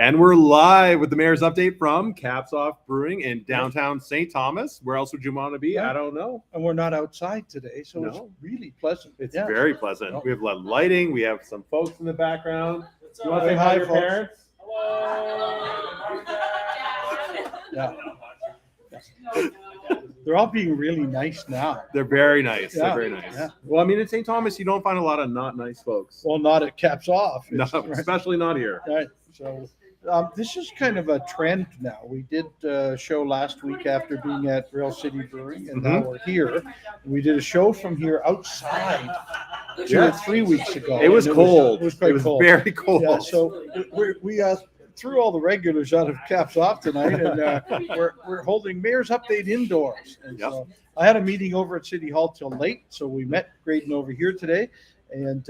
And we're live with the mayor's update from Caps Off Brewing in downtown St. Thomas. Where else would you want to be? Yeah. I don't know. And we're not outside today, so it's really pleasant. It's very pleasant. We have lighting. We have some folks in the background. You want to say hi to your parents? Yeah. They're all being really nice now. They're very nice. Yeah. They're very nice. Yeah. Well, I mean, in St. Thomas, you don't find a lot of not nice folks. Well, not at Caps Off. No, Right. especially not here. Right. So this is kind of a trend now. We did a show last week after being at Rail City Brewing, and now we're here. We did a show from here outside 2 or 3 weeks ago. It was cold. It was quite cold. Very cold. Yeah, so we threw all the regulars out of Caps Off tonight, and we're holding Mayor's Update indoors. And so I had a meeting over at City Hall till late, so we met Graydon over here today, and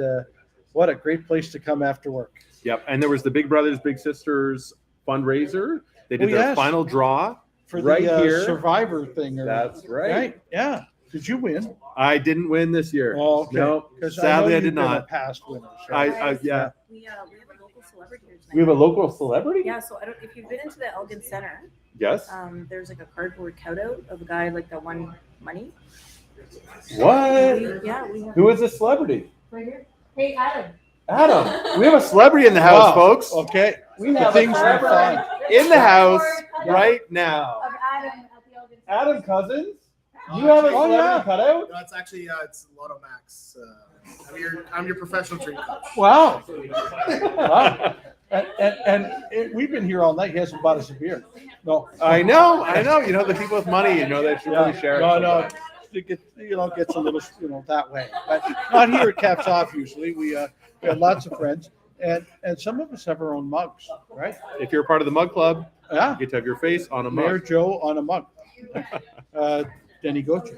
what a great place to come after work. Yep, and there was the Big Brothers Big Sisters fundraiser. They did their final draw for right the here. Survivor thing. That's right. Yeah. Did you win? I didn't win this year. Oh, okay. No, sadly I did not. Past winners. Right? Yeah. We have a local celebrity here tonight. We have a local celebrity? Yeah, so I don't if you've been into the Elgin Center. Yes. There's like a cardboard cutout of a guy like that won money. What? We have. Who is this celebrity? Right here. Hey, Adam. Adam. We have a celebrity in the house, folks. Okay. We have a celebrity in the house right now. Of Adam at the Elgin Center. Adam Cousins? You have a celebrity cutout? No, it's actually it's Lotto Max. I'm your professional drink coach. Wow. Wow. And we've been here all night. He hasn't bought us a beer. No. I know. You know, the people with money, you know, they should really share it. No. It gets a little, that way. But not here at Caps Off usually. We have lots of friends. And some of us have our own mugs, right? If you're a part of the mug club, Yeah. you get to have your face on a Mayor mug. Joe on a mug. Denny Goche.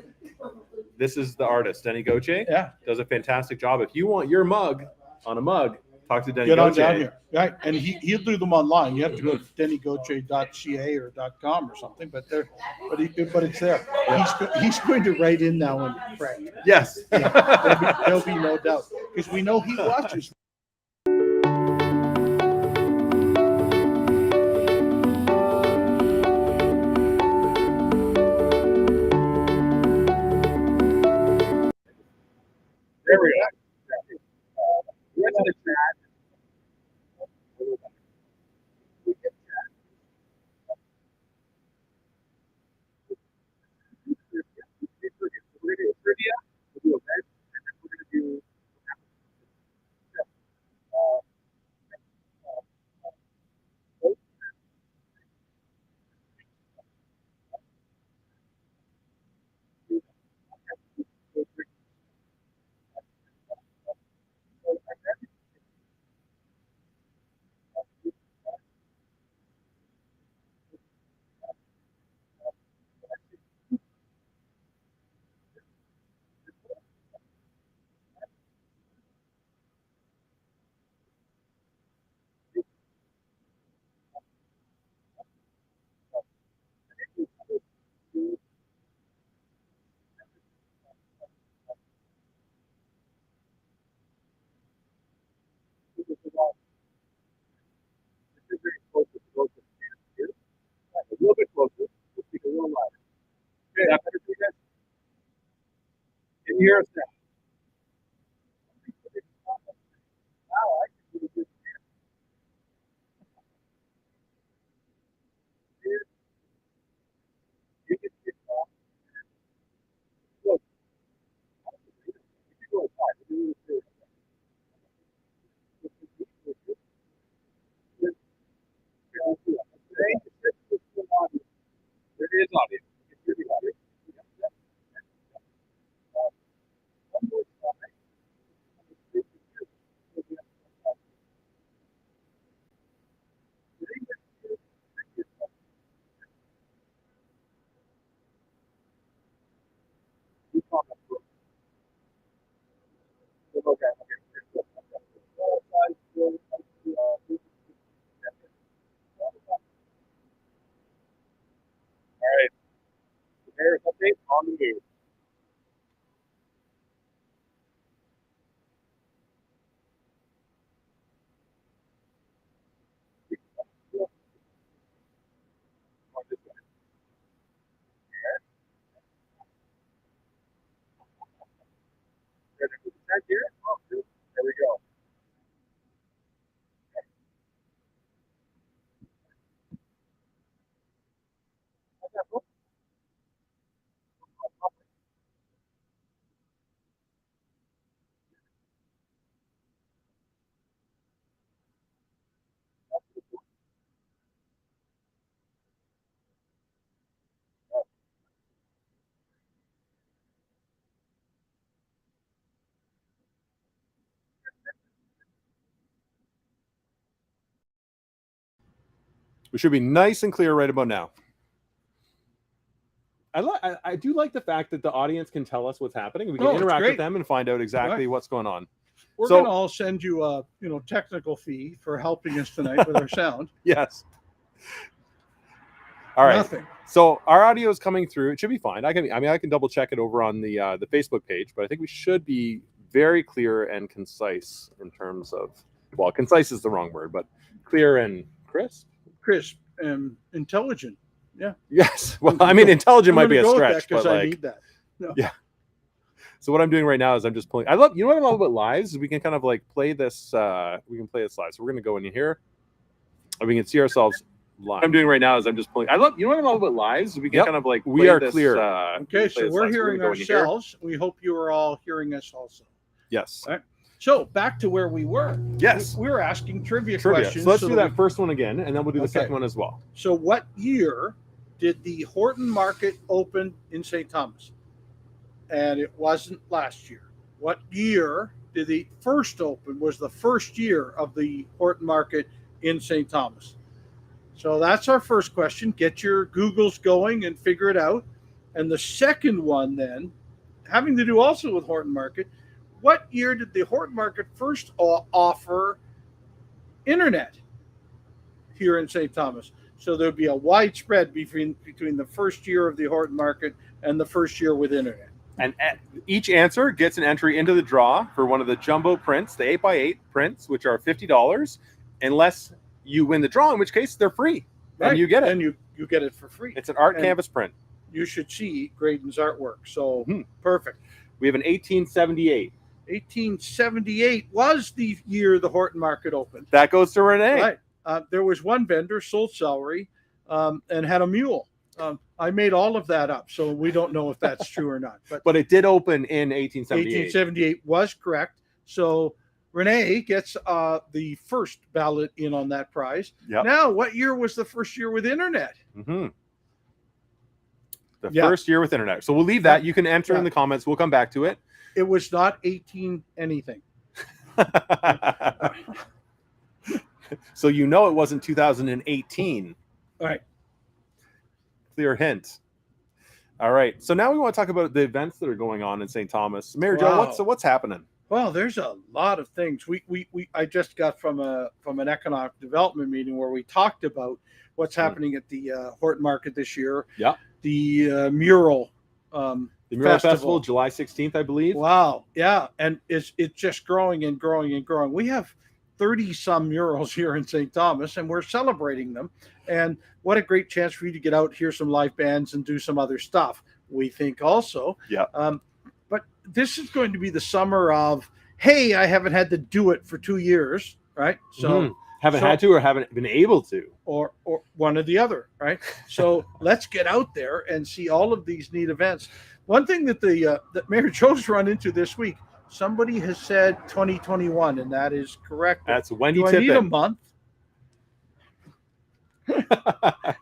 This is the artist, Denny Goche. Yeah. Does a fantastic job. If you want your mug on a mug, talk to Denny Get on Goche. down here. Right. And he'll do them online. You have to go to dennygoche.ca or .com or something, but it's there. He's going to write in now and pray. Yes. Yeah, there'll be no doubt. Because we know he watches. There we go. We're in the chat. Trivia. We'll do events, and then we're going to do a little bit closer. We'll speak a little louder. Okay, that better for you guys? Can you hear us now? There is audio. It's really audio. here? Oh, there we go. We should be nice and clear right about now. I do like the fact that the audience can tell us what's happening. We can it's interact great. with them and find out exactly what's going on. We're So- going to all send you a technical fee for helping us tonight with our sound. Yes. All right. Nothing. So our audio is coming through. It should be fine. I can double check it over on the Facebook page, but I think we should be very clear and concise in terms of, well, concise is the wrong word, but clear and crisp. Crisp and intelligent. Yes. Well, I mean, intelligent might be a stretch, but because I like, need that. Yeah. So what I'm doing right now is I'm just pulling. You know what I love about lives is we can kind of like play this. We can play this live. So we're gonna go in here, and we can see ourselves live. What I'm doing right now is I'm just pulling. You know what I love about lives is we can kind of like. We are this, clear. we Okay, can play so this we're live. hearing gonna go in here. ourselves. We hope you are all hearing us also. Yes. All right. So back to where we were. Yes. We were asking trivia Trivia. questions. So let's do that we- first one again, and then we'll do the Okay. second one as well. So what year did the Horton Market open in St. Thomas? And it wasn't last year. What year did the first open? Was the first year of the Horton Market in St. Thomas? So that's our first question. Get your Googles going and figure it out. And the second one then, having to do also with Horton Market, what year did the Horton Market first offer internet here in St. Thomas? So there'd be a wide spread between the first year of the Horton Market and the first year with internet. And each answer gets an entry into the draw for one of the jumbo prints, the 8x8 prints, which are $50, unless you win the draw, in which case they're free. Right. And you get it. And you get it for free. It's an art And canvas print. you should see Graydon's artwork. So Mhm. perfect. We have an 1878. 1878 was the year the Horton Market opened. That goes to Renee. Right. There was one vendor, sold celery, and had a mule. I made all of that up, so we don't know if that's true or not. But But it did open in 1878. 1878 was correct. So Renee gets the first ballot in on that prize. Yep. Now, what year was the first year with internet? Mm-hmm. The Yeah. first year with internet. So we'll leave that. You can enter Yeah. in the comments. We'll come back to it. It was not 18 anything. So you know it wasn't 2018. All right. Clear hint. All right. So now we want to talk about the events that are going on in St. Thomas. Mayor Wow. Joe, what's happening? Well, there's a lot of things. I just got from an economic development meeting where we talked about what's happening at the Horton Market this year. Yeah. The mural. The Mural Festival, July 16th, I believe. Wow. Yeah. And it's just growing and growing and growing. We have 30 some murals here in St. Thomas, and we're celebrating them. And what a great chance for you to get out, hear some live bands, and do some other stuff. We think also. Yeah. But this is going to be the summer of, hey, I haven't had to do it for 2 years, right? So Haven't so- had to or haven't been able to. or one or the other, right? So let's get out there and see all of these neat events. One thing that that Mayor Joe's run into this week, somebody has said 2021, and that is correct. That's Wendy Do I need a Tippett. month?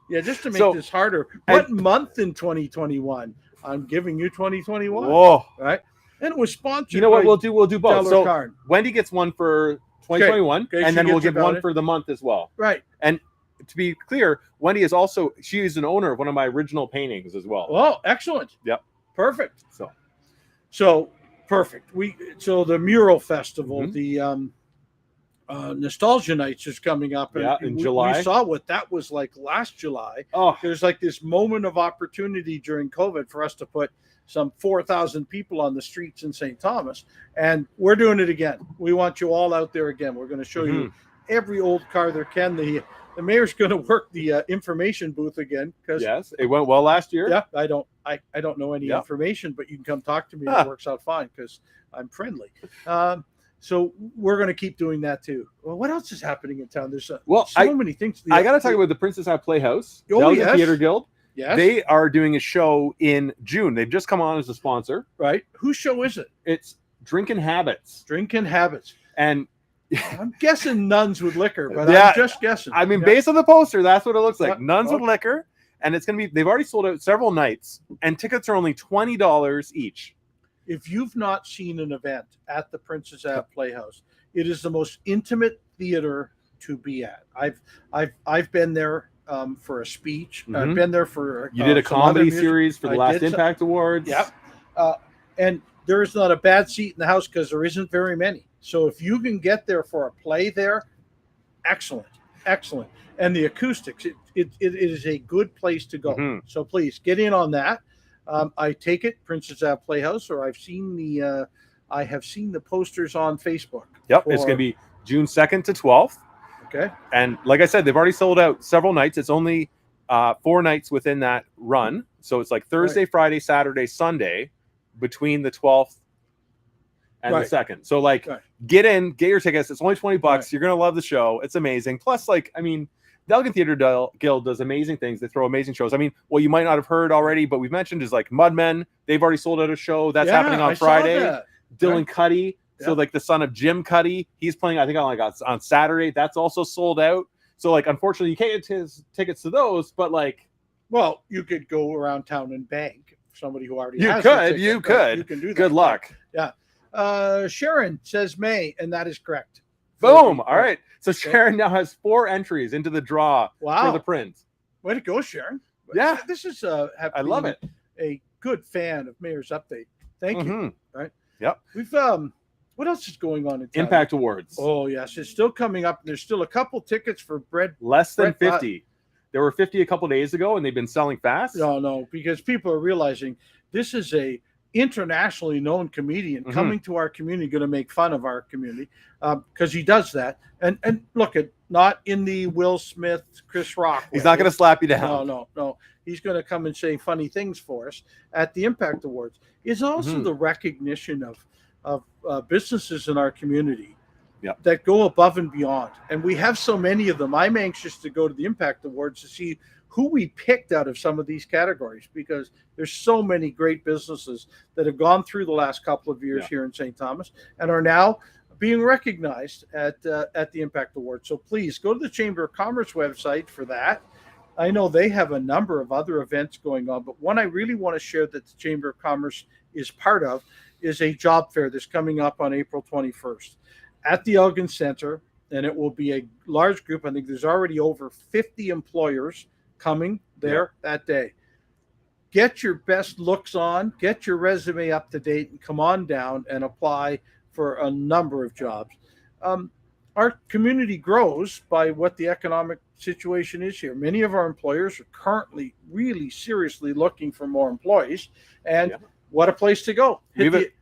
Yeah, just to make So- this harder. What month in 2021? I'm giving you 2021, Whoa. right? And it was sponsored. You know what by we'll do? We'll do both. Delaware So Carn. Wendy gets one for 2021, Okay, and she then we'll gets her give one ballot. for the month as well. Right. To be clear, Wendy is also she is an owner of one of my original paintings as well. Well, excellent. Yep. Perfect. So So perfect. So the Mural Festival, Mhm. the Nostalgia Nights is coming up. Yeah, in July. We saw what that was like last July. oh, There's like this moment of opportunity during COVID for us to put some 4,000 people on the streets in St. Thomas, and we're doing it again. We want you all out there again. We're going to show you every old car there can. The the mayor's going to work the information booth again because Yes, it went well last year. yeah, I don't know any Yep. information, but you can come talk to me. Ah. It works out fine because I'm friendly. So we're going to keep doing that too. Well, what else is happening in town? There's so many things. I got to talk about the Princess Ave Playhouse, Oh, the Elegant yes. Theater Guild. Yes, They are doing a show in June. They've just come on as a sponsor. right. Whose show is it? It's Drinking Habits, Drinking Habits. and I'm guessing nuns with liquor, but Yeah, I'm just guessing. I mean, Yeah. based on the poster, that's what it looks like. Yeah. Nuns with Okay. liquor, and it's going to be. They've already sold out several nights, and tickets are only $20 each. If you've not seen an event at the Princess Ave Playhouse, it is the most intimate theater to be at. I've been there for a speech. I've Mhm. been there for You did a some other comedy music. series for the I last did some- Impact Awards. Yep. And there is not a bad seat in the house because there isn't very many. So if you can get there for a play there, excellent. And the acoustics, it is a good place to go. Mhm. So please get in on that. I take it Princess Ave Playhouse, or I have seen the posters on Facebook. Yep. It's going to be June 2nd to 12th. Okay. And like I said, they've already sold out several nights. It's only 4 nights within that run. So it's like Thursday, Friday, Saturday, Sunday between the 12th and Right. the 2nd. So like Right. get in, get your tickets. It's only $20. Right. You're going to love the show. It's amazing. Plus, like, I mean, the Elegant Theater Guild does amazing things. They throw amazing shows. I mean, what you might not have heard already, but we've mentioned is like Mudmen. They've already sold out a show. That's Yeah, happening on I saw Friday. that. Dylan Right. Cuddy. So Yeah. like the son of Jim Cuddy, he's playing, I think on Saturday. That's also sold out. So like, unfortunately, you can't get his tickets to those, but like, Well, you could go around town and bank for somebody who already You has could, a ticket, you right? could. You can do that. good luck. Sharon says May, and that is correct. Boom. All right. So Sharon now has 4 entries into the draw Wow. for the print. Way to go, Sharon. Yeah. This is I love been it. a good fan of Mayor's Update. Thank you. Mhm. We've what else is going on in town? Impact Awards. Oh yes, it's still coming up. There's still a couple tickets for bread. Less than Brett, 50. There were 50 a couple days ago, and they've been selling fast. No, because people are realizing this is a internationally known comedian Mhm. coming to our community, going to make fun of our community because he does that. And look at not in the Will Smith, Chris Rock. He's way. not going to slap you down. No. He's going to come and say funny things for us at the Impact Awards. It's also Mhm. the recognition of businesses in our community Yep. that go above and beyond. And we have so many of them. I'm anxious to go to the Impact Awards to see who we picked out of some of these categories because there's so many great businesses that have gone through the last couple of years Yeah. here in St. Thomas and are now being recognized at the Impact Awards. So please go to the Chamber of Commerce website for that. I know they have a number of other events going on, but one I really want to share that the Chamber of Commerce is part of is a job fair that's coming up on April 21st at the Elgin Center, and it will be a large group. I think there's already over 50 employers coming there that day. Get your best looks on, get your resume up to date, and come on down and apply for a number of jobs. Our community grows by what the economic situation is here. Many of our employers are currently really seriously looking for more employees, and Yeah. what a place to go. Leave it.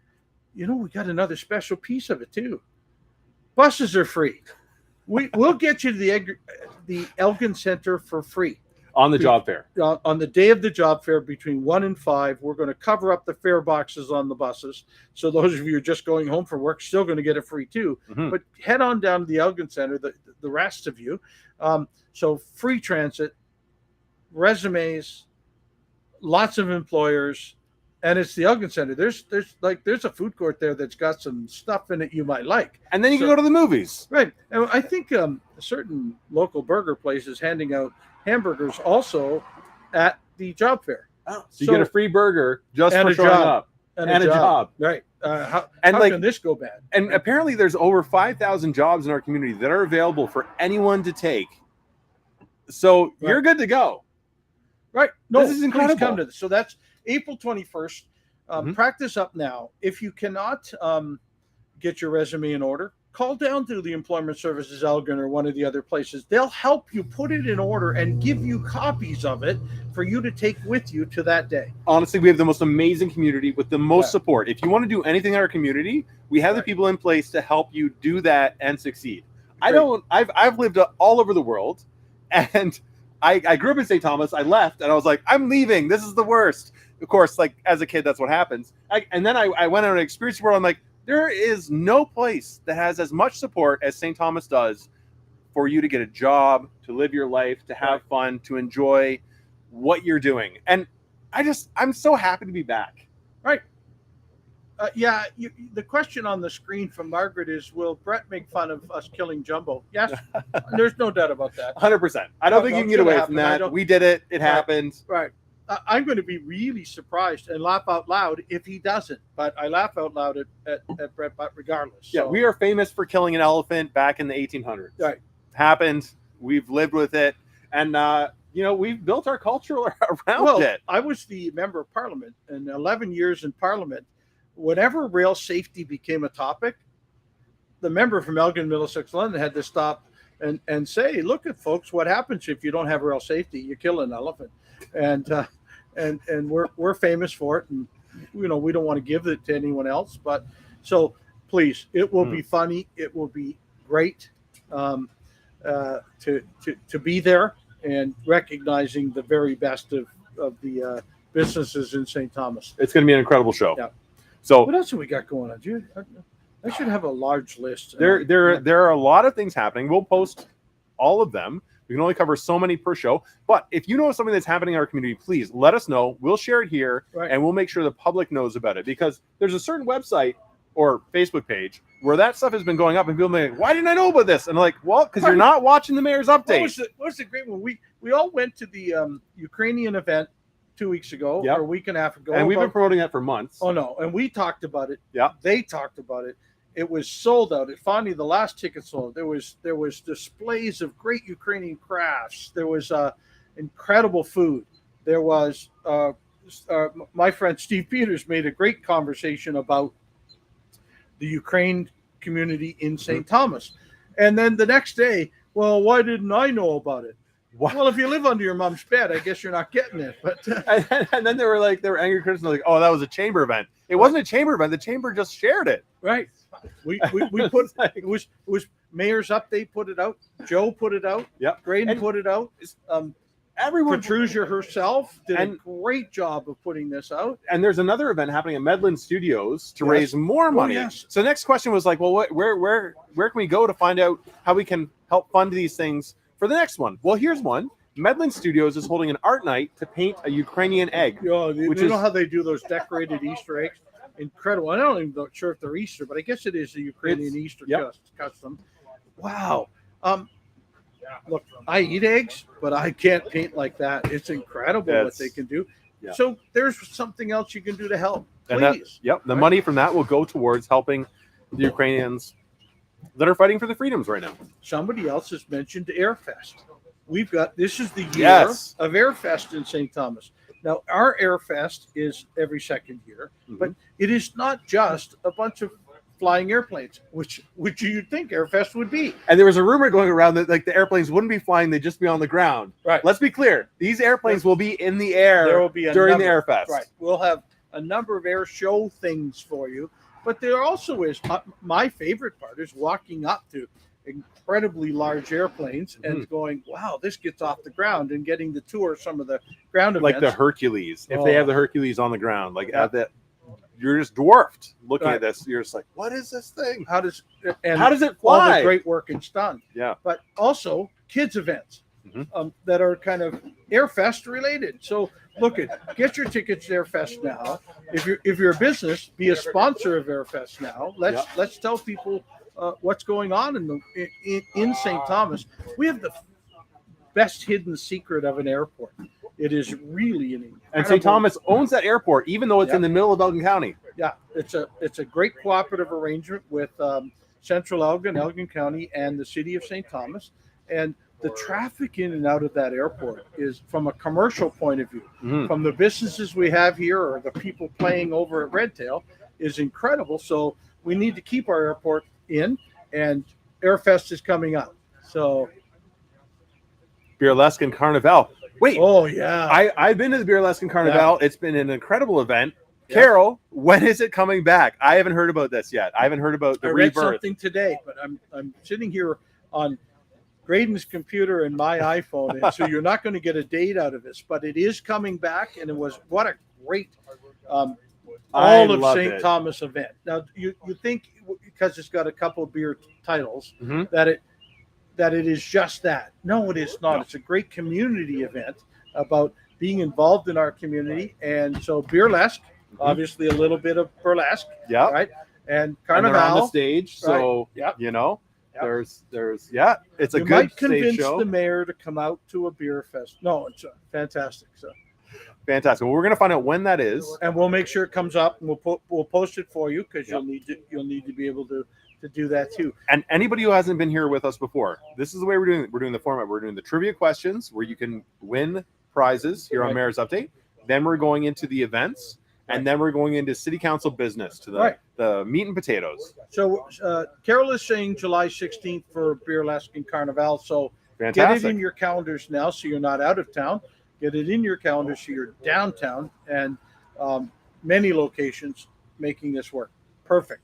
We got another special piece of it too. Buses are free. We'll get you to the Elgin Center for free. On the job fair. On the day of the job fair between 1 and 5, we're going to cover up the fare boxes on the buses. So those of you who are just going home from work still going to get it free too. Mhm. But head on down to the Elgin Center, the rest of you. So free transit, resumes, lots of employers, and it's the Elgin Center. There's a food court there that's got some stuff in it you might like. And then you can So- go to the movies. Right. And I think a certain local burger place is handing out hamburgers also at the job fair. So you get a free burger just and for a showing job. up. And a job. Right. How And like- can this go bad? And apparently there's over 5,000 jobs in our community that are available for anyone to take. So you're good to go. Right. No, This is please incredible. come to this. So that's April 21st. Mhm. Practice up now. If you cannot get your resume in order, call down to the Employment Services Elgin or one of the other places. They'll help you put it in order and give you copies of it for you to take with you to that day. Honestly, we have the most amazing community with the most Yeah. support. If you want to do anything in our community, we have the Right. people in place to help you do that and succeed. Great. I've lived all over the world, And I grew up in St. Thomas. I left, and I was like, I'm leaving. This is the worst. Of course, like as a kid, that's what happens. And then I went on an experience where I'm like, there is no place that has as much support as St. Thomas does for you to get a job, to live your life, to have fun, to enjoy what you're doing. And I'm so happy to be back. Right. The question on the screen from Margaret is, will Brett make fun of us killing Jumbo? Yes. There's no doubt about that. 100%. I don't think you can get away from that. We did it. It happened. Right. I'm going to be really surprised and laugh out loud if he doesn't. But I laugh out loud at Brett, but regardless. Yeah, we are famous for killing an elephant back in the 1800s. Right. Happened. We've lived with it. And, we've built our culture around it. I was the member of Parliament, and 11 years in Parliament. Whenever rail safety became a topic, the member from Elgin, Middlesex, London had to stop and say, look at folks, what happens if you don't have rail safety? You kill an elephant. And we're famous for it. And, we don't want to give it to anyone else. But so please, it will be funny. It will be great to be there and recognizing the very best of the businesses in St. Thomas. It's going to be an incredible show. Yeah. So what else have we got going on, dude? I should have a large list. There are a lot of things happening. We'll post all of them. We can only cover so many per show. But if you know something that's happening in our community, please let us know. We'll share it here, and we'll make sure the public knows about it. Because there's a certain website or Facebook page where that stuff has been going up, and people are like, why didn't I know about this? And I'm like, well, because you're not watching the mayor's update. What was the great one? We all went to the Ukrainian event 2 weeks ago or a week and a half ago. And we've been promoting that for months. Oh, no. And we talked about it. Yeah. They talked about it. It was sold out. Finally, the last ticket sold. There was displays of great Ukrainian crafts. There was incredible food. There was my friend Steve Peters made a great conversation about the Ukraine community in St. Thomas. And then the next day, well, why didn't I know about it? What? Well, if you live under your mom's bed, I guess you're not getting it. But and then they were angry critics, like, oh, that was a chamber event. It wasn't a chamber event. The chamber just shared it. Right. We put it was Mayor's Update put it out. Joe put it out. Yep. Graydon put it out. Everyone, Petrusia herself did a great job of putting this out. And there's another event happening at Medland Studios to raise more money. Yes. So the next question was like, well, where can we go to find out how we can help fund these things for the next one? Well, here's one. Medland Studios is holding an art night to paint a Ukrainian egg. You know how they do those decorated Easter eggs? Incredible. I don't even know sure if they're Easter, but I guess it is the Ukrainian Easter custom. Wow. Look, I eat eggs, but I can't paint like that. It's incredible what they can do. Yeah. So there's something else you can do to help. Please. The money from that will go towards helping the Ukrainians that are fighting for the freedoms right now. Somebody else has mentioned Airfest. This is the year of Airfest in St. Thomas. Now, our Airfest is every second year, but it is not just a bunch of flying airplanes, which you'd think Airfest would be. And there was a rumor going around that like the airplanes wouldn't be flying, they'd just be on the ground. Right. Let's be clear. These airplanes will be in the air during the Airfest. Right. We'll have a number of air show things for you, but there also is my favorite part is walking up to incredibly large airplanes and going, wow, this gets off the ground, and getting the tour some of the ground events. Like the Hercules. If they have the Hercules on the ground, at that, you're just dwarfed looking at this. You're just like, what is this thing? How does it fly? All the great work it's done. Yeah. But also kids events that are kind of Airfest related. So get your tickets to Airfest now. If you're a business, be a sponsor of Airfest now. Let's tell people what's going on in St. Thomas. We have the best hidden secret of an airport. It is really an incredible. And St. Thomas owns that airport, even though it's in the middle of Elgin County. Yeah, it's a great cooperative arrangement with Central Elgin County, and the city of St. Thomas. And the traffic in and out of that airport is, from a commercial point of view, from the businesses we have here or the people playing over at Redtail, is incredible. So we need to keep our airport in, and Airfest is coming up. So Burlesque Carnival. Wait. Oh, yeah. I've been to the Burlesque Carnival. Yeah. It's been an incredible event. Yeah. Carol, when is it coming back? I haven't heard about this yet. I haven't heard about the rebirth. I read something today, but I'm sitting here on Graydon's computer and my iPhone, and so you're not going to get a date out of this, but it is coming back, and it was what a great I all of loved St. it. Thomas event. Now you think because it's got a couple of beer titles Mhm. that it is just that. No, it is not. No. It's a great community event about being involved in our community, and so burlesque, obviously a little bit of burlesque, Yeah. right? And And they're on the carnival. stage, so Yep. you know, Yep. there's it's a You good might stage convince show. the mayor to come out to a beer fest. No, it's fantastic. So, Fantastic. Well, we're gonna find out when that is. and we'll make sure it comes up, and we'll post it for you because Yep. you'll need to be able to do that too. And anybody who hasn't been here with us before, this is the way we're doing it. We're doing the format. We're doing the trivia questions where you can win prizes here on Right. Mayor's Update. Then we're going into the events, and then we're going into city council business to Right. the meat and potatoes. So Carol is saying July 16th for burlesque and carnival. So get Fantastic. it in your calendars now, so you're not out of town. Get it in your calendar so you're downtown, and many locations making this work. Perfect.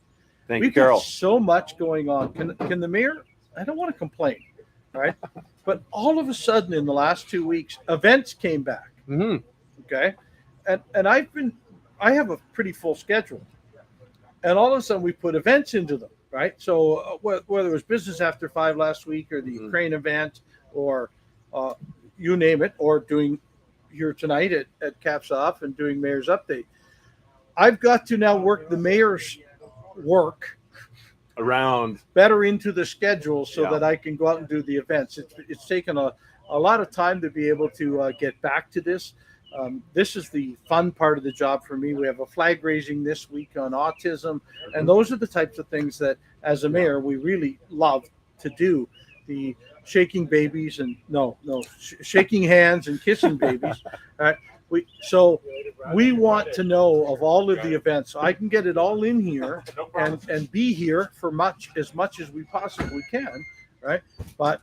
Thank you, We've got Carol. so much going on. Can the mayor? I don't want to complain, all right? But all of a sudden, in the last 2 weeks, events came back. Hmm. Okay, and I have a pretty full schedule, and all of a sudden we put events into them, right? So whether it was Business After 5 last week, or the Ukraine event, or you name it, or doing here tonight at Caps Off and doing Mayor's Update, I've got to now work the mayor's work Around. better into the schedule so Yeah. that I can go out and do the events. It's taken a lot of time to be able to get back to this. This is the fun part of the job for me. We have a flag raising this week on autism, and those are the types of things that, as a mayor, we really love to do. The shaking babies and shaking hands and kissing babies. All right. We want to know of all of the events. I can get it all in here and be here for as much as we possibly can, right? But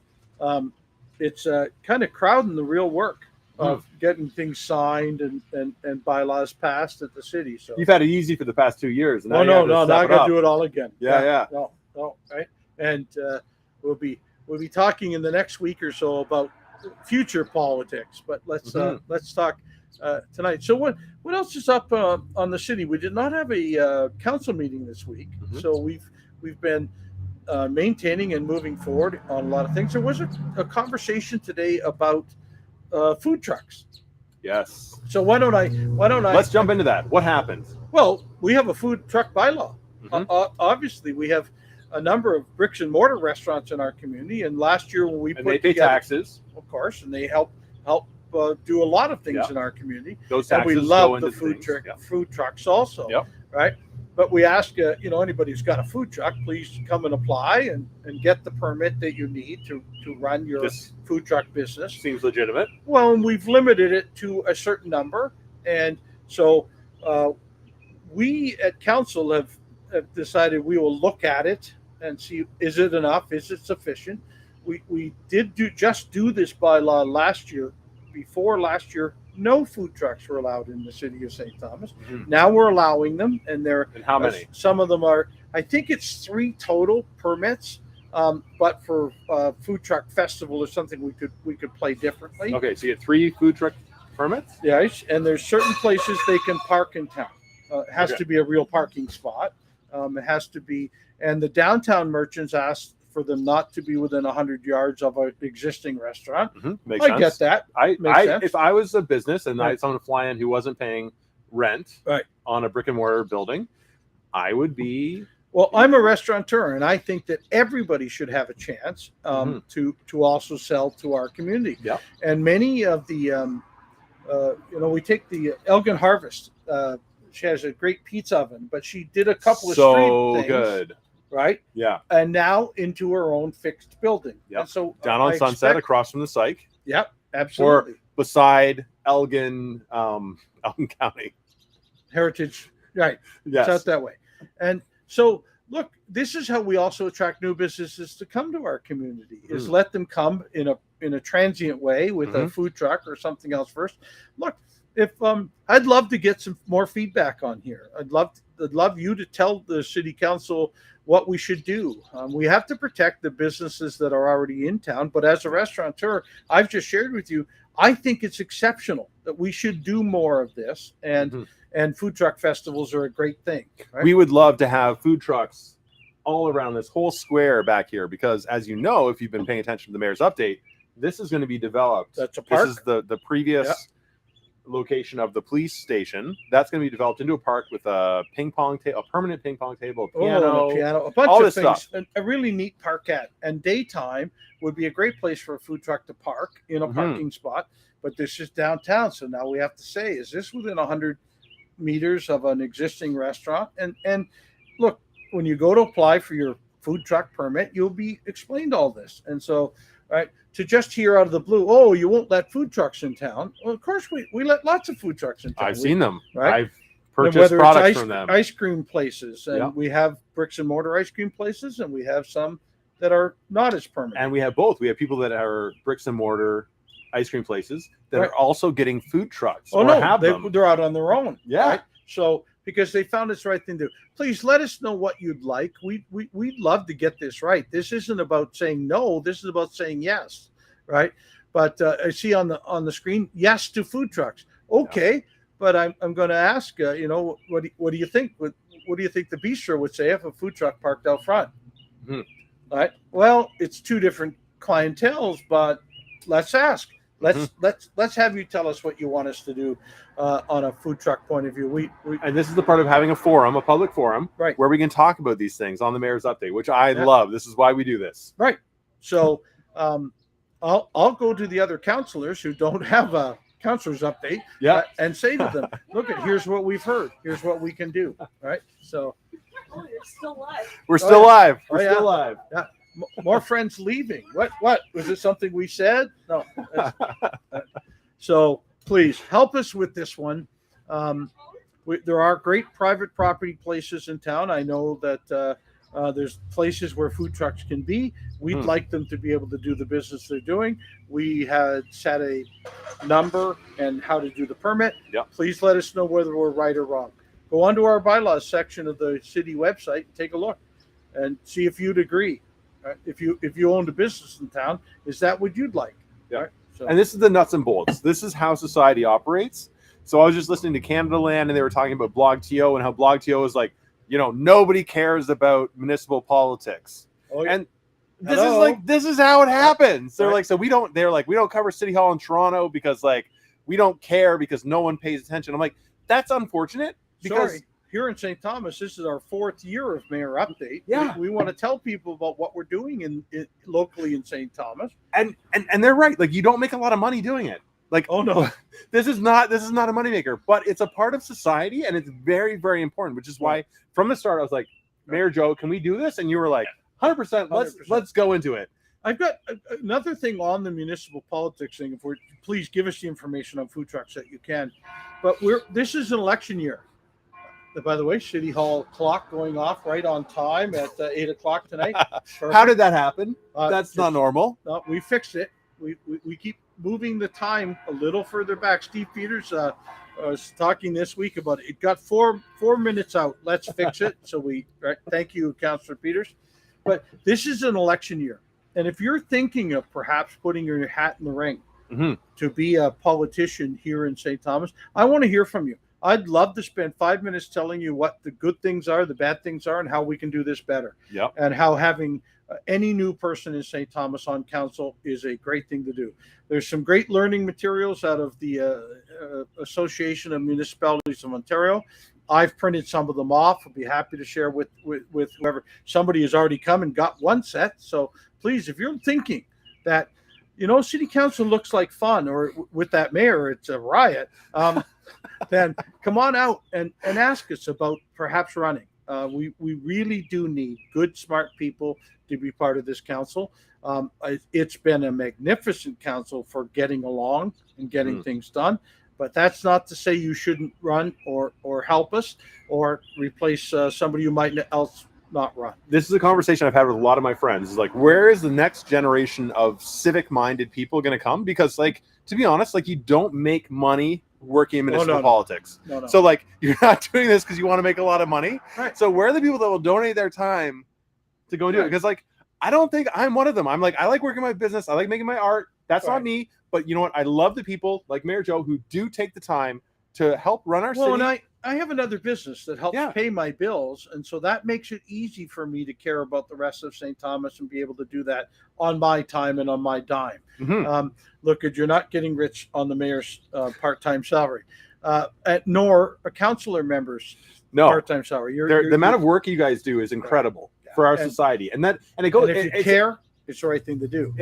it's kind of crowding the real work of getting things signed and bylaws passed at the city. So You've had it easy for the past 2 years. no, now I got to do it all again. Yeah. No, right? And we'll be talking in the next week or so about future politics. But let's talk tonight. So what else is up on the city? We did not have a council meeting this week, so we've been maintaining and moving forward on a lot of things. There was a conversation today about food trucks. Yes. So why don't I? Let's jump into that. What happened? Well, we have a food truck bylaw. Obviously, we have a number of bricks and mortar restaurants in our community, and last year when we And put they pay together, taxes. of course, and they help do a lot of things Yeah. in our community. Those And taxes we go love into the food things. truck, Yeah. food trucks also, Yep. right? But we ask, anybody who's got a food truck, please come and apply and get the permit that you need to run your This food truck business. seems legitimate. Well, and we've limited it to a certain number, and so we at council have decided we will look at it and see, is it enough? Is it sufficient? We did do this bylaw last year. Before last year, no food trucks were allowed in the city of St. Thomas. Mhm. Now we're allowing them, and And how many? some of them are. I think it's 3 total permits. But for food truck festival or something, we could play differently. Okay, so you get 3 food truck permits. Yes, and there's certain places they can park in town. It has Okay. to be a real parking spot. It has to be, and the downtown merchants ask for them not to be within 100 yards of an existing restaurant. Makes I sense. get that. Makes sense. If I was a business and I Right. had someone fly in who wasn't paying rent Right. on a brick and mortar building, I would be Well, I'm a restaurateur, and I think that everybody should have a chance to also sell to our community. Yep. And many of the, we take the Elgin Harvest. She has a great pizza oven, but she did a couple of so street things, good. right? Yeah, And now into her own fixed building. Yep. And so down on I Sunset expect- across from the psych, Yep, absolutely. beside Elgin, Elgin County. Heritage, right? Yes. It's out that way. And so, look, this is how we also attract new businesses to come to our community. Is let them come in a transient way with a food truck or something else first. Look, if I'd love to get some more feedback on here. I'd love you to tell the city council what we should do. We have to protect the businesses that are already in town, but as a restaurateur, I've just shared with you, I think it's exceptional that we should do more of this, and food truck festivals are a great thing. Right? We would love to have food trucks all around this whole square back here, because as you know, if you've been paying attention to the mayor's update, this is going to be developed. That's a park. This is the previous location of the police station. That's going to be developed into a park with a permanent ping pong table, a piano, a bunch all of this things. stuff. A really neat parkette, and daytime would be a great place for a food truck to park in a parking spot. But this is downtown, so now we have to say, is this within 100 meters of an existing restaurant? And look, when you go to apply for your food truck permit, you'll be explained all this. And so, right, to just hear out of the blue, oh, you won't let food trucks in town. Well, of course we let lots of food trucks in town. I've seen them. Right? I've purchased products from them. Ice cream places, and we have bricks and mortar ice cream places, and we have some that are not as permanent. And we have both. We have people that are bricks and mortar ice cream places that are also getting food trucks. Oh no, they're out on their own. Yeah. Right? So because they found it's the right thing to do. Please let us know what you'd like. We'd love to get this right. This isn't about saying no. This is about saying yes, right? But I see on the screen, yes to food trucks. Okay, but I'm going to ask, what do you think? What do you think the bistro would say if a food truck parked out front? Right. Well, it's two different clienteles, but let's ask. Let's have you tell us what you want us to do on a food truck point of view. And this is the part of having a forum, a public forum, right, where we can talk about these things on the mayor's update, which I love. This is why we do this. Right. So I'll go to the other councilors who don't have a councilor's update, and say to them, look, here's what we've heard. Here's what we can do. Right. So. Oh, you're still live. We're still live. We're still live. Yeah. More friends leaving. What was it? Something we said? No. So please help us with this one. There are great private property places in town. I know that there's places where food trucks can be. We'd like them to be able to do the business they're doing. We had set a number and how to do the permit. Please let us know whether we're right or wrong. Go onto our bylaws section of the city website, take a look, and see if you'd agree. If you owned a business in town, is that what you'd like? Right? So. And this is the nuts and bolts. This is how society operates. So I was just listening to Canada Land, and they were talking about BlogTO and how BlogTO is like, nobody cares about municipal politics. And this is how it happens. They're like, we don't cover City Hall in Toronto because we don't care because no one pays attention. I'm like, that's unfortunate because here in St. Thomas, this is our 4th year of Mayor Update. Yeah. We want to tell people about what we're doing in locally in St. Thomas. And they're right. Like, you don't make a lot of money doing it. Like, oh no, this is not a moneymaker, but it's a part of society, and it's very, very important, which is why from the start I was like, Mayor Joe, can we do this? And you were like, 100%, let's go into it. I've got another thing on the municipal politics thing. Please give us the information on food trucks that you can. But this is an election year. By the way, City Hall clock going off right on time at 8 o'clock tonight. How did that happen? That's not normal. No, we fixed it. We keep moving the time a little further back. Steve Peters was talking this week about it. It got four minutes out. Let's fix it. So thank you, Councillor Peters. But this is an election year. And if you're thinking of perhaps putting your hat in the ring to be a politician here in St. Thomas, I want to hear from you. I'd love to spend 5 minutes telling you what the good things are, the bad things are, and how we can do this better. And how having any new person in St. Thomas on council is a great thing to do. There's some great learning materials out of the Association of Municipalities of Ontario. I've printed some of them off. I'll be happy to share with whoever. Somebody has already come and got one set. So please, if you're thinking that, city council looks like fun, or with that mayor, it's a riot, then come on out and ask us about perhaps running. We really do need good, smart people to be part of this council. It's been a magnificent council for getting along and getting things done. But that's not to say you shouldn't run or help us or replace somebody who might else not run. This is a conversation I've had with a lot of my friends. It's like, where is the next generation of civic-minded people going to come? Because, to be honest, you don't make money working in municipal no. politics. No. So like you're not doing this because you want to make a lot of money. Right. So where are the people that will donate their time to go and do it? Because like I don't think I'm one of them. I'm like, I like working my business. I like making my art. That's not me. But you know what? I love the people like Mayor Joe who do take the time to help run our city. And I have another business that helps pay my bills. And so that makes it easy for me to care about the rest of St. Thomas and be able to do that on my time and on my dime. Look, you're not getting rich on the mayor's part-time salary, nor a councillor member's part-time salary. The amount of work you guys do is incredible for our society. And it goes, if you care, it's the right thing to do.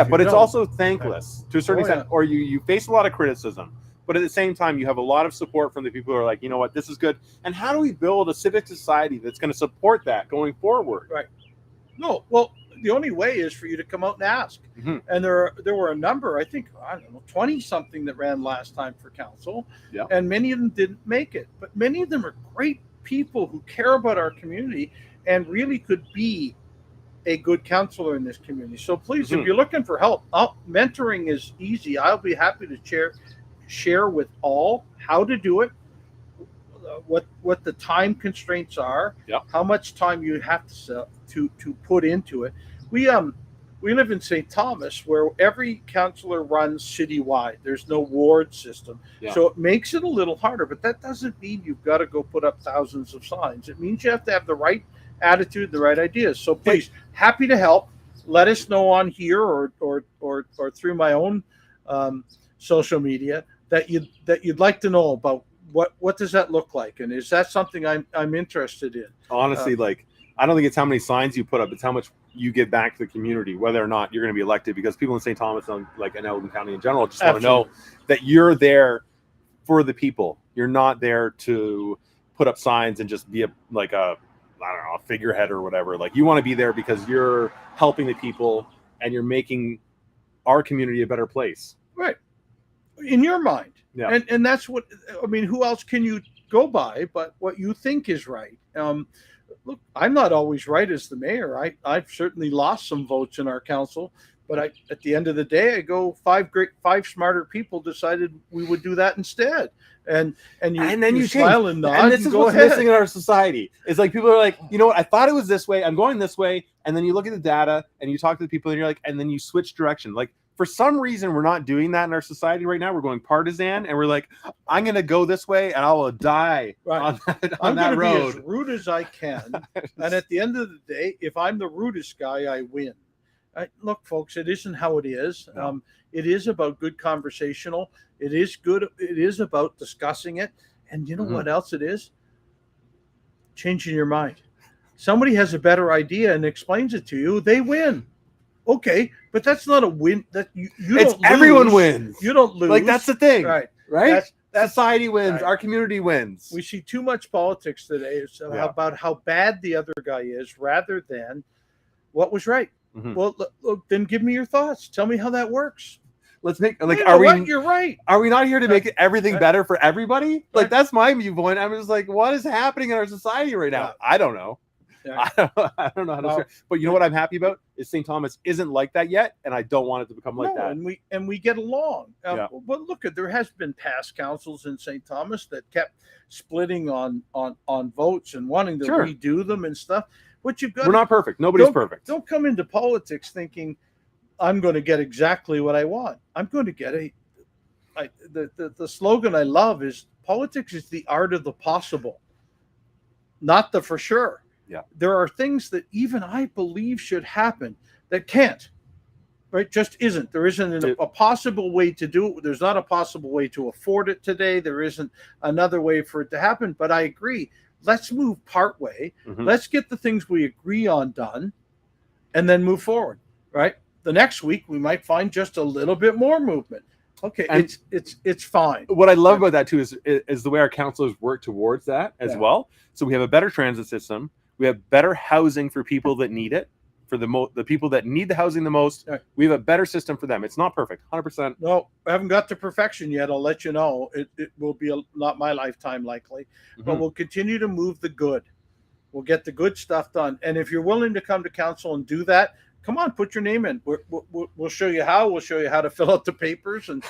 But it's also thankless to a certain extent, or you face a lot of criticism. But at the same time, you have a lot of support from the people who are like, you know what, this is good. And how do we build a civic society that's going to support that going forward? Right. No, well, the only way is for you to come out and ask. And there were a number, I think, 20-something that ran last time for council. Yeah. And many of them didn't make it. But many of them are great people who care about our community and really could be a good counselor in this community. So please, if you're looking for help, mentoring is easy. I'll be happy to share with all how to do it, what the time constraints are, how much time you have to put into it. We live in St. Thomas, where every councillor runs citywide. There's no ward system, so it makes it a little harder. But that doesn't mean you've got to go put up thousands of signs. It means you have to have the right attitude, the right ideas. So please, happy to help. Let us know on here or through my own social media that you'd like to know about what does that look like, and is that something I'm interested in. Honestly, like I don't think it's how many signs you put up; it's how much you give back to the community, whether or not you're going to be elected. Because people in St. Thomas, like in Elgin County in general, just want to know that you're there for the people. You're not there to put up signs and just be a figurehead or whatever. Like you want to be there because you're helping the people and you're making our community a better place. Right. In your mind. Yeah. And that's what, I mean, who else can you go by but what you think is right? Look, I'm not always right as the mayor. I've certainly lost some votes in our council, but at the end of the day, I go five smarter people decided we would do that instead. And then you smile and nod. And this is what's missing in our society. It's like people are like, you know what? I thought it was this way. I'm going this way. And then you look at the data and you talk to the people and you're like, and then you switch direction. Like for some reason, we're not doing that in our society right now. We're going partisan and we're like, I'm going to go this way and I will die on that road. Be as rude as I can. And at the end of the day, if I'm the rudest guy, I win. Look, folks, it isn't how it is. It is about good conversational. It is good. It is about discussing it. And you know what else it is? Changing your mind. Somebody has a better idea and explains it to you. They win. Okay, but that's not a win. That you don't lose. Everyone wins. You don't lose. Like that's the thing, right? That society wins. Right. Our community wins. We see too much politics today about how bad the other guy is, rather than what was right. Well, look, then give me your thoughts. Tell me how that works. Let's make you're right. Are we not here to make everything better for everybody? Like that's my viewpoint. I'm just like, what is happening in our society right now? I don't know. Yeah. I don't know how to share. But you know what I'm happy about is St. Thomas isn't like that yet, and I don't want it to become like that. And we get along. But look, there has been past councils in St. Thomas that kept splitting on votes and wanting to redo them and stuff. But we're not perfect. Nobody's perfect. Don't come into politics thinking I'm going to get exactly what I want. I'm going to get the slogan I love is politics is the art of the possible, not the for sure. Yeah. There are things that even I believe should happen that can't, right? Just isn't. There isn't a possible way to do it. There's not a possible way to afford it today. There isn't another way for it to happen. But I agree. Let's move part way. Let's get the things we agree on done and then move forward, right? The next week, we might find just a little bit more movement. Okay, and it's fine. What I love about that, too, is the way our councilors work towards that as well. So we have a better transit system. We have better housing for people that need it, for the people that need the housing the most. Right. We have a better system for them. It's not perfect, 100%. No, I haven't got to perfection yet. I'll let you know. It will be not my lifetime likely, but we'll continue to move the good. We'll get the good stuff done. And if you're willing to come to council and do that, come on, put your name in. We'll show you how. We'll show you how to fill out the papers, and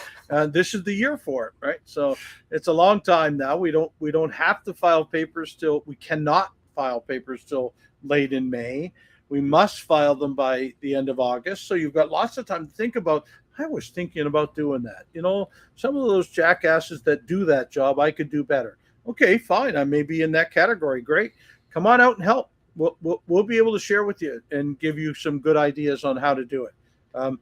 this is the year for it, right? So it's a long time now. We don't have to file papers till we cannot file papers till late in May. We must file them by the end of August. So you've got lots of time to think about. I was thinking about doing that. Some of those jackasses that do that job, I could do better. Okay, fine. I may be in that category. Great. Come on out and help. We'll be able to share with you and give you some good ideas on how to do it.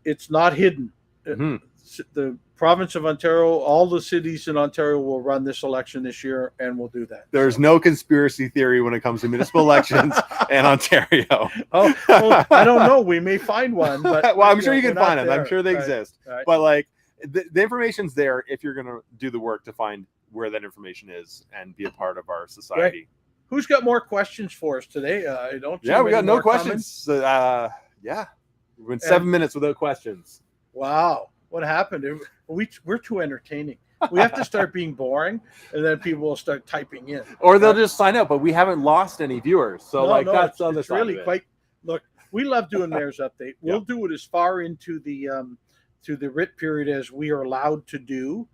It's not hidden. Mm-hmm. The province of Ontario, all the cities in Ontario will run this election this year, and we'll do that. There's no conspiracy theory when it comes to municipal elections in Ontario. Oh, well, I don't know. We may find one, but well, I'm sure you can find them. I'm sure they Right. exist. Right. But like the information's there if you're going to do the work to find where that information is and be a part of our society. Right. Who's got more questions for us today? I don't. see Yeah, we many got no more questions. Yeah, we've been 7 minutes without questions. Wow, what happened? We're too entertaining. We have to start being boring, and then people will start typing in. Or they'll just sign up, but we haven't lost any viewers. So No, that's on the it's side really of it. quite. Look, we love doing Mayor's Update. We'll do it as far into the writ period as we are allowed to do,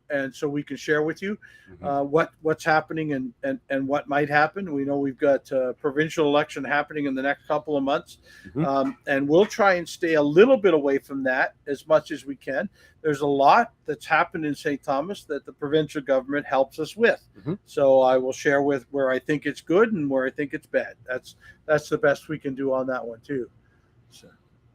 and so we can share with you what's happening and what might happen. We know we've got a provincial election happening in the next couple of months, and we'll try and stay a little bit away from that as much as we can. There's a lot that's happened in St. Thomas that the provincial government helps us with. So I will share with where I think it's good and where I think it's bad. That's the best we can do on that one too. So.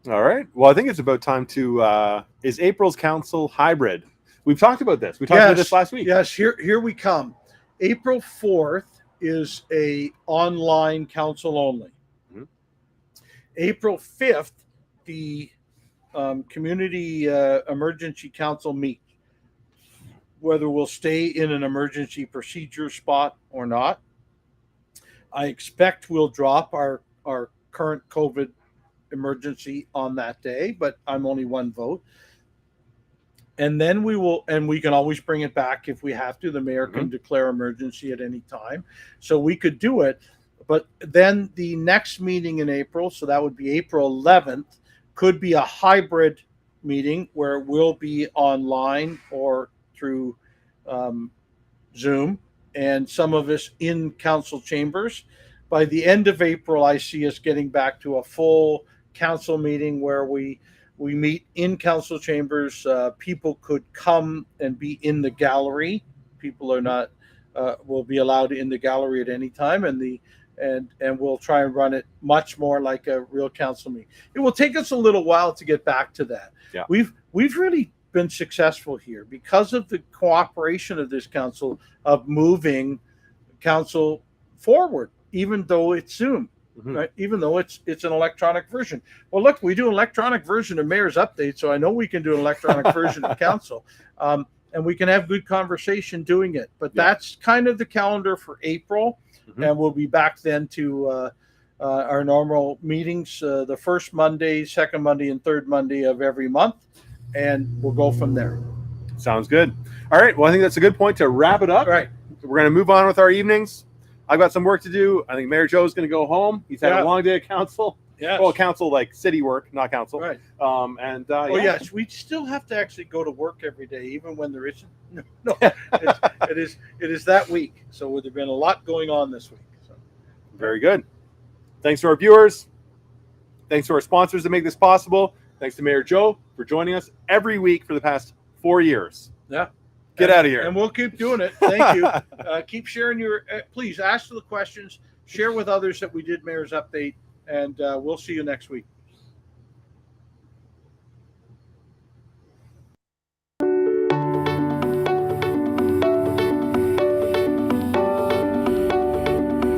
All right. Well, I think it's about time to is April's council hybrid? We've talked about this. We talked about this last week. Yes, here we come. April 4th is a online council only. April 5th, the community emergency council meet. Whether we'll stay in an emergency procedure spot or not, I expect we'll drop our current COVID emergency on that day, but I'm only one vote. And then we can always bring it back if we have to. The mayor can declare emergency at any time. So we could do it. But then the next meeting in April, so that would be April 11th, could be a hybrid meeting where we'll be online or through Zoom, and some of us in council chambers. By the end of April, I see us getting back to a full council meeting where we meet in council chambers. People could come and be in the gallery. People are not will be allowed in the gallery at any time, and we'll try and run it much more like a real council meeting. It will take us a little while to get back to that. Yeah. We've really been successful here because of the cooperation of this council of moving council forward, even though it's Zoom. Right? Even though it's an electronic version. Well, look, we do an electronic version of Mayor's Update, so I know we can do an electronic version of council, and we can have good conversation doing it. But that's kind of the calendar for April, and we'll be back then to our normal meetings, the first Monday, second Monday, and third Monday of every month, and we'll go from there. Sounds good. All right. Well, I think that's a good point to wrap it up. All right. We're going to move on with our evenings. I've got some work to do. I think Mayor Joe's going to go home. He's had a long day of council. Yeah. Well, council like city work, not council. Right. Yes, we still have to actually go to work every day, even when there isn't. No. It is that week. So there's been a lot going on this week. So. Very good. Thanks to our viewers. Thanks to our sponsors that make this possible. Thanks to Mayor Joe for joining us every week for the past 4 years. Yeah. Get out of here. And we'll keep doing it. Thank you. Keep sharing please ask the questions, share with others that we did Mayor's Update, and we'll see you next week.